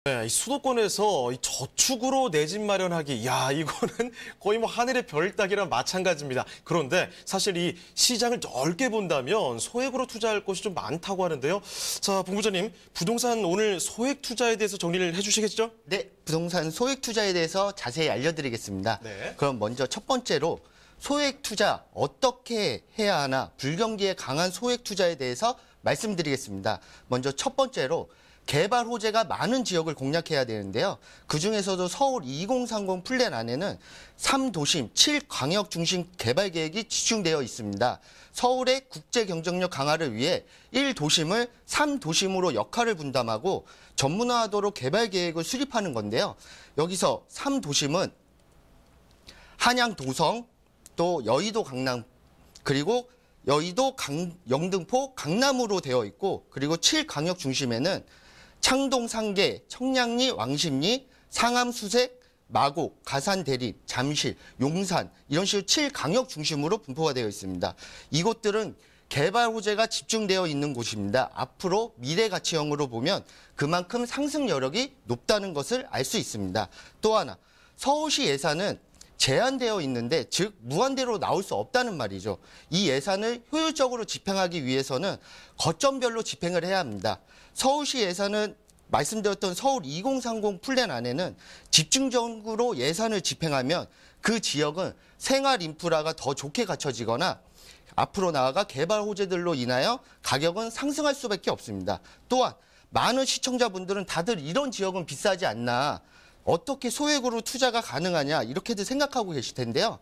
네, 이 수도권에서 이 저축으로 내 집 마련하기, 야, 이거는 거의 뭐 하늘의 별 따기랑 마찬가지입니다. 그런데 사실 이 시장을 넓게 본다면 소액으로 투자할 곳이 좀 많다고 하는데요. 자, 본부장님, 부동산 오늘 소액 투자에 대해서 정리를 해주시겠죠? 네, 부동산 소액 투자에 대해서 자세히 알려드리겠습니다. 네. 그럼 먼저 첫 번째로 소액 투자 어떻게 해야 하나, 불경기에 강한 소액 투자에 대해서 말씀드리겠습니다. 먼저 첫 번째로 개발 호재가 많은 지역을 공략해야 되는데요. 그중에서도 서울 2030 플랜 안에는 3도심 7광역 중심 개발 계획이 집중되어 있습니다. 서울의 국제 경쟁력 강화를 위해 1도심을 3도심으로 역할을 분담하고 전문화하도록 개발 계획을 수립하는 건데요. 여기서 3도심은 한양 도성, 또 여의도 강남, 그리고 여의도 영등포 강남으로 되어 있고, 그리고 7광역 중심에는 창동 상계, 청량리 왕십리, 상암 수색, 마곡, 가산 대립, 잠실, 용산 이런 식으로 7광역 중심으로 분포가 되어 있습니다. 이곳들은 개발 호재가 집중되어 있는 곳입니다. 앞으로 미래 가치형으로 보면 그만큼 상승 여력이 높다는 것을 알 수 있습니다. 또 하나, 서울시 예산은 제한되어 있는데, 즉 무한대로 나올 수 없다는 말이죠. 이 예산을 효율적으로 집행하기 위해서는 거점별로 집행을 해야 합니다. 서울시 예산은 말씀드렸던 서울 2030 플랜 안에는 집중적으로 예산을 집행하면 그 지역은 생활 인프라가 더 좋게 갖춰지거나 앞으로 나아가 개발 호재들로 인하여 가격은 상승할 수밖에 없습니다. 또한 많은 시청자분들은 다들 이런 지역은 비싸지 않나, 어떻게 소액으로 투자가 가능하냐 이렇게들 생각하고 계실 텐데요.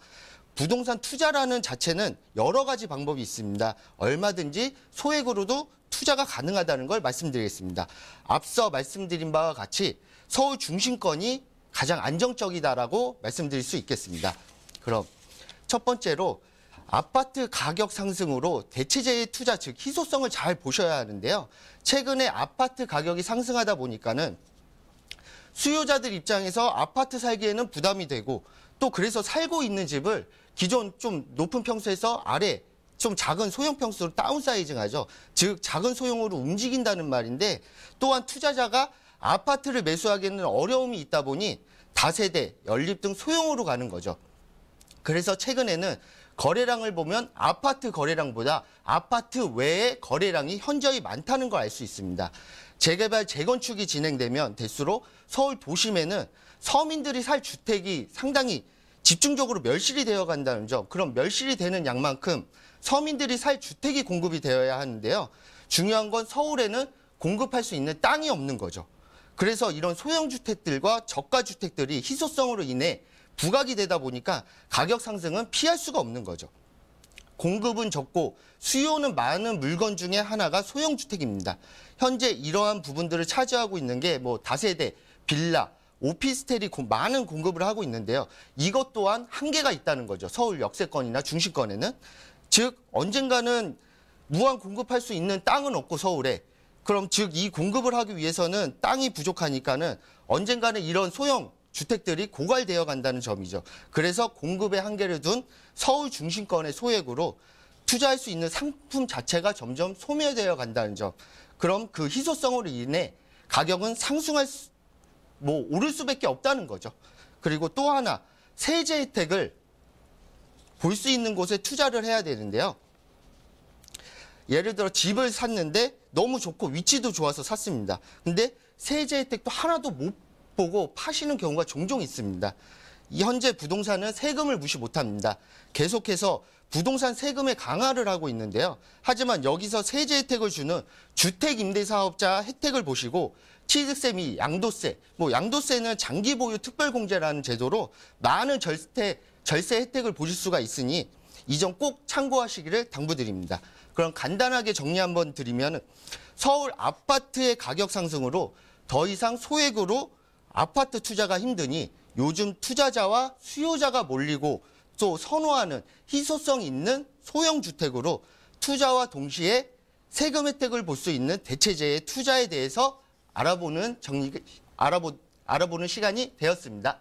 부동산 투자라는 자체는 여러 가지 방법이 있습니다. 얼마든지 소액으로도 투자가 가능하다는 걸 말씀드리겠습니다. 앞서 말씀드린 바와 같이 서울 중심권이 가장 안정적이다라고 말씀드릴 수 있겠습니다. 그럼 첫 번째로 아파트 가격 상승으로 대체재의 투자, 즉 희소성을 잘 보셔야 하는데요. 최근에 아파트 가격이 상승하다 보니까는 수요자들 입장에서 아파트 살기에는 부담이 되고, 또 그래서 살고 있는 집을 기존 좀 높은 평수에서 아래 좀 작은 소형 평수로 다운사이징하죠. 즉 작은 소형으로 움직인다는 말인데, 또한 투자자가 아파트를 매수하기에는 어려움이 있다 보니 다세대, 연립 등 소형으로 가는 거죠. 그래서 최근에는 거래량을 보면 아파트 거래량보다 아파트 외의 거래량이 현저히 많다는 걸 알 수 있습니다. 재개발, 재건축이 진행되면 될수록 서울 도심에는 서민들이 살 주택이 상당히 집중적으로 멸실이 되어 간다는 점, 그럼 멸실이 되는 양만큼 서민들이 살 주택이 공급이 되어야 하는데요. 중요한 건 서울에는 공급할 수 있는 땅이 없는 거죠. 그래서 이런 소형 주택들과 저가 주택들이 희소성으로 인해 부각이 되다 보니까 가격 상승은 피할 수가 없는 거죠. 공급은 적고 수요는 많은 물건 중에 하나가 소형 주택입니다. 현재 이러한 부분들을 차지하고 있는 게 뭐 다세대, 빌라, 오피스텔이 많은 공급을 하고 있는데요. 이것 또한 한계가 있다는 거죠. 서울 역세권이나 중심권에는. 즉 언젠가는 무한 공급할 수 있는 땅은 없고 서울에. 그럼 즉 이 공급을 하기 위해서는 땅이 부족하니까는 언젠가는 이런 소형 주택들이 고갈되어 간다는 점이죠. 그래서 공급의 한계를 둔 서울 중심권의 소액으로 투자할 수 있는 상품 자체가 점점 소멸되어 간다는 점. 그럼 그 희소성으로 인해 가격은 오를 수밖에 없다는 거죠. 그리고 또 하나, 세제 혜택을 볼 수 있는 곳에 투자를 해야 되는데요. 예를 들어 집을 샀는데 너무 좋고 위치도 좋아서 샀습니다. 근데 세제 혜택도 하나도 못 보고 파시는 경우가 종종 있습니다. 현재 부동산은 세금을 무시 못합니다. 계속해서 부동산 세금의 강화를 하고 있는데요. 하지만 여기서 세제 혜택을 주는 주택임대사업자 혜택을 보시고 취득세 및 양도세, 양도세는 장기보유 특별공제라는 제도로 많은 절세 혜택을 보실 수가 있으니 이 점 꼭 참고하시기를 당부드립니다. 그럼 간단하게 정리 한번 드리면, 서울 아파트의 가격 상승으로 더 이상 소액으로 아파트 투자가 힘드니 요즘 투자자와 수요자가 몰리고 또 선호하는 희소성 있는 소형 주택으로 투자와 동시에 세금 혜택을 볼 수 있는 대체재의 투자에 대해서 알아보는 시간이 되었습니다.